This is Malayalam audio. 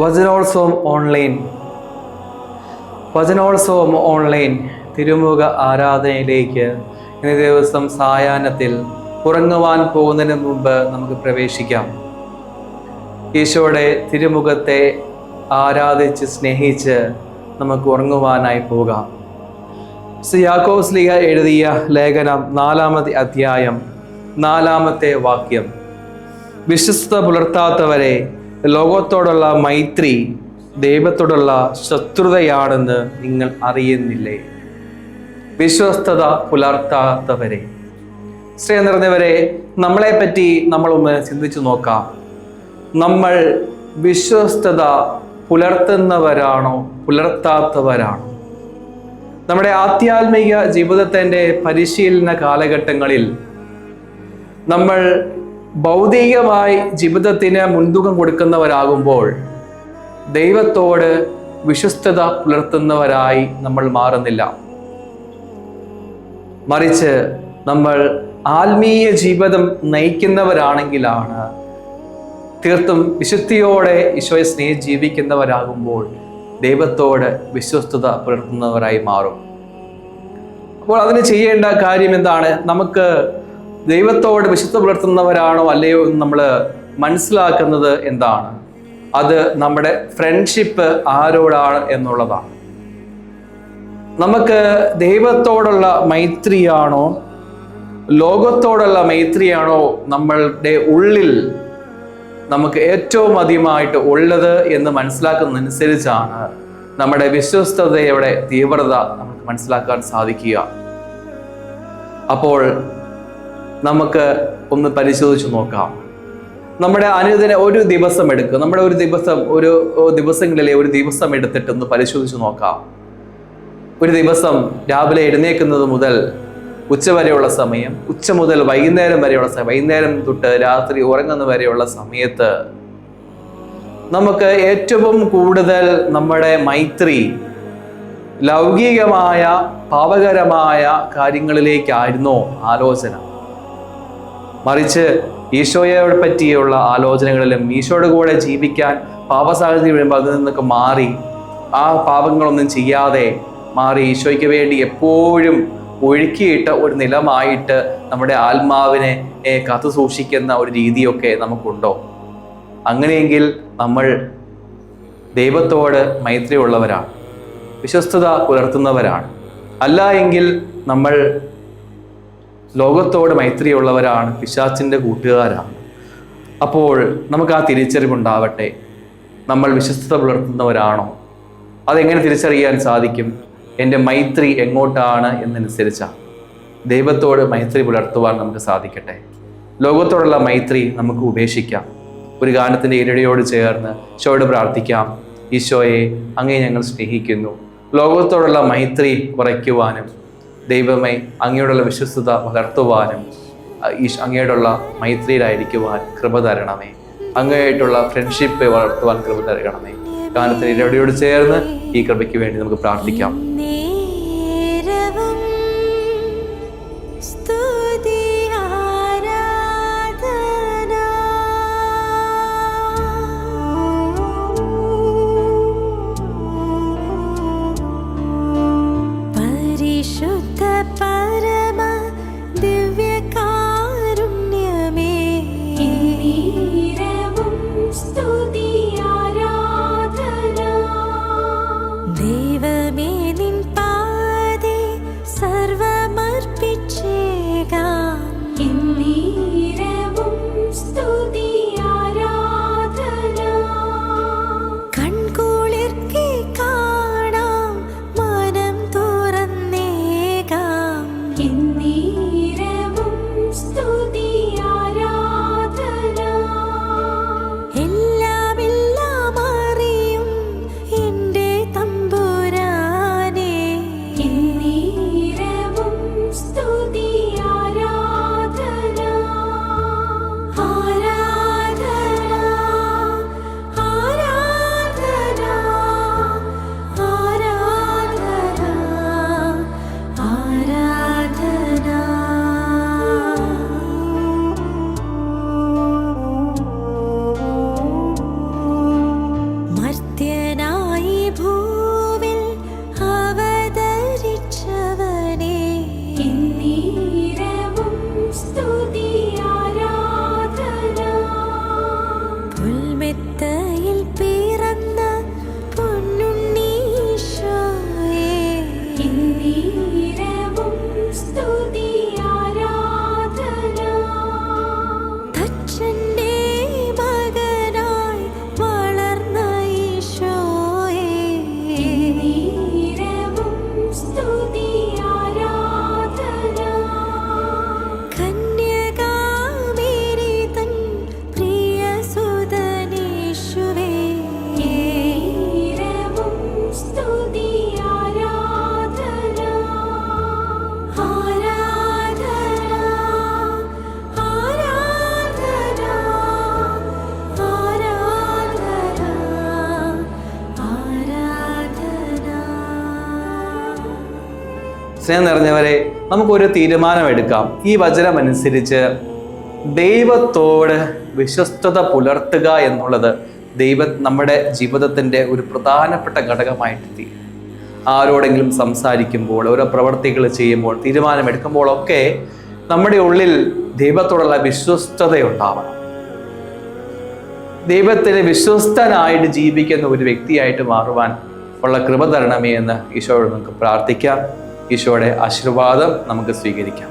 വചനോത്സവം ഓൺലൈൻ തിരുമുഖ ആരാധനയിലേക്ക് ഇന്നേ ദിവസം സായാഹ്നത്തിൽ ഉറങ്ങുവാൻ പോകുന്നതിന് മുമ്പ് നമുക്ക് പ്രവേശിക്കാം. ഈശോയുടെ തിരുമുഖത്തെ ആരാധിച്ച് സ്നേഹിച്ച് നമുക്ക് ഉറങ്ങുവാനായി പോകാം. യാക്കോബ് ശ്ലീഹ എഴുതിയ ലേഖനം 4-ാമത്തെ അധ്യായം 4-ാമത്തെ വാക്യം: വിശ്വസ്തത പുലർത്താത്തവരെ ലോകത്തോടുള്ള മൈത്രി ദൈവത്തോടുള്ള ശത്രുതയാണെന്ന് നിങ്ങൾ അറിയുന്നില്ലേ? വിശ്വസ്തത പുലർത്താത്തവരെ. സ്നേഹം നിറഞ്ഞവരെ, നമ്മളെ പറ്റി നമ്മളൊന്ന് ചിന്തിച്ചു നോക്കാം. നമ്മൾ വിശ്വസ്തത പുലർത്തുന്നവരാണോ പുലർത്താത്തവരാണോ? നമ്മുടെ ആധ്യാത്മിക ജീവിതത്തിൻ്റെ പരിശീലന കാലഘട്ടങ്ങളിൽ നമ്മൾ ഭൗതികമായി ജീവിതത്തിന് മുൻതൂക്കം കൊടുക്കുന്നവരാകുമ്പോൾ ദൈവത്തോട് വിശ്വസ്തത പുലർത്തുന്നവരായി നമ്മൾ മാറുന്നില്ല. മറിച്ച് നമ്മൾ ആത്മീയ ജീവിതം നയിക്കുന്നവരാണെങ്കിലാണ് തീർത്തും വിശുദ്ധിയോടെ ഈശോയെ സ്നേഹിച്ച് ജീവിക്കുന്നവരാകുമ്പോൾ ദൈവത്തോട് വിശ്വസ്തത പുലർത്തുന്നവരായി മാറും. അപ്പോൾ അതിന് ചെയ്യേണ്ട കാര്യം എന്താണ്? നമുക്ക് ദൈവത്തോട് വിശ്വസ്തത പുലർത്തുന്നവരാണോ അല്ലയോ എന്ന് നമ്മൾ മനസ്സിലാക്കുന്നത് എന്താണ്? അത് നമ്മുടെ ഫ്രണ്ട്ഷിപ്പ് ആരോടാണ് എന്നുള്ളതാണ്. നമുക്ക് ദൈവത്തോടുള്ള മൈത്രിയാണോ ലോകത്തോടുള്ള മൈത്രിയാണോ നമ്മളുടെ ഉള്ളിൽ നമുക്ക് ഏറ്റവും അധികമായിട്ട് ഉള്ളത് എന്ന് മനസ്സിലാക്കുന്നതനുസരിച്ചാണ് നമ്മുടെ വിശ്വസ്തതയുടെ തീവ്രത നമുക്ക് മനസ്സിലാക്കാൻ സാധിക്കുക. അപ്പോൾ നമുക്ക് ഒന്ന് പരിശോധിച്ച് നോക്കാം. നമ്മുടെ അനുദിന ഒരു ദിവസം എടുക്കുക. നമ്മുടെ ഒരു ദിവസങ്ങളിലെ ഒരു ദിവസം എടുത്തിട്ട് ഒന്ന് പരിശോധിച്ച് നോക്കാം. ഒരു ദിവസം രാവിലെ എഴുന്നേൽക്കുന്നത് മുതൽ ഉച്ച വരെയുള്ള സമയം, ഉച്ച മുതൽ വൈകുന്നേരം വരെയുള്ള സമയം, വൈകുന്നേരം തൊട്ട് രാത്രി ഉറങ്ങുന്ന വരെയുള്ള സമയത്ത് നമുക്ക് ഏറ്റവും കൂടുതൽ നമ്മുടെ മൈത്രി ലൗകികമായ പാപകരമായ കാര്യങ്ങളിലേക്കായിരുന്നോ ആലോചന? മറിച്ച് ഈശോയെ പറ്റിയുള്ള ആലോചനകളിലും ഈശോയുടെ കൂടെ ജീവിക്കാൻ പാപസാഹചര്യം വരുമ്പോൾ അതിൽ നിന്നൊക്കെ മാറി ആ പാപങ്ങളൊന്നും ചെയ്യാതെ മാറി ഈശോയ്ക്ക് വേണ്ടി എപ്പോഴും ഒഴുക്കിയിട്ട ഒരു നിലമായിട്ട് നമ്മുടെ ആത്മാവിനെ കാത്തു സൂക്ഷിക്കുന്ന ഒരു രീതിയൊക്കെ നമുക്കുണ്ടോ? അങ്ങനെയെങ്കിൽ നമ്മൾ ദൈവത്തോട് മൈത്രിയുള്ളവരാണ്, വിശ്വസ്തത പുലർത്തുന്നവരാണ്. അല്ല എങ്കിൽ നമ്മൾ ലോകത്തോട് മൈത്രിയുള്ളവരാണ്, പിശാചിൻ്റെ കൂട്ടുകാരാണ്. അപ്പോൾ നമുക്ക് ആ തിരിച്ചറിവുണ്ടാവട്ടെ. നമ്മൾ വിശ്വസ്തത പുലർത്തുന്നവരാണോ? അതെങ്ങനെ തിരിച്ചറിയാൻ സാധിക്കും? എൻ്റെ മൈത്രി എങ്ങോട്ടാണ് എന്നനുസരിച്ചാണ്. ദൈവത്തോട് മൈത്രി പുലർത്തുവാൻ നമുക്ക് സാധിക്കട്ടെ. ലോകത്തോടുള്ള മൈത്രി നമുക്ക് ഉപേക്ഷിക്കാം. ഒരു ഗാനത്തിൻ്റെ ഇരടിയോട് ചേർന്ന് ഈശോയോട് പ്രാർത്ഥിക്കാം: ഈശോയെ, അങ്ങയെ ഞങ്ങൾ സ്നേഹിക്കുന്നു. ലോകത്തോടുള്ള മൈത്രി കുറയ്ക്കുവാനും ദൈവമേ അങ്ങയോടുള്ള വിശ്വസ്തത വളർത്തുവാനും അങ്ങയോടുള്ള മൈത്രിയിലായിരിക്കുവാൻ കൃപ തരണമേ. അങ്ങയായിട്ടുള്ള ഫ്രണ്ട്ഷിപ്പ് വളർത്തുവാൻ കൃപ തരണമേ. ഗാനത്തിൻ്റെ ഇരടിയോട് ചേർന്ന് ഈ കൃപയ്ക്ക് വേണ്ടി നമുക്ക് പ്രാർത്ഥിക്കാം. ദൈവമേ സ്നേഹം നിറഞ്ഞവരെ, നമുക്കൊരു തീരുമാനമെടുക്കാം. ഈ വചനമനുസരിച്ച് ദൈവത്തോട് വിശ്വസ്തത പുലർത്തുക എന്നുള്ളത് നമ്മുടെ ജീവിതത്തിൻ്റെ ഒരു പ്രധാനപ്പെട്ട ഘടകമായിട്ട് തീരും. ആരോടെങ്കിലും സംസാരിക്കുമ്പോൾ, ഓരോ പ്രവർത്തികൾ ചെയ്യുമ്പോൾ, തീരുമാനമെടുക്കുമ്പോഴൊക്കെ നമ്മുടെ ഉള്ളിൽ ദൈവത്തോടുള്ള വിശ്വസ്തതയുണ്ടാവണം. ദൈവത്തിന് വിശ്വസ്തനായിട്ട് ജീവിക്കുന്ന ഒരു വ്യക്തിയായിട്ട് മാറുവാൻ ഉള്ള കൃപ തരണമേ എന്ന് ഈശോയോട് നമുക്ക് പ്രാർത്ഥിക്കാം. ഈശോയുടെ ആശീർവാദം നമുക്ക് സ്വീകരിക്കാം.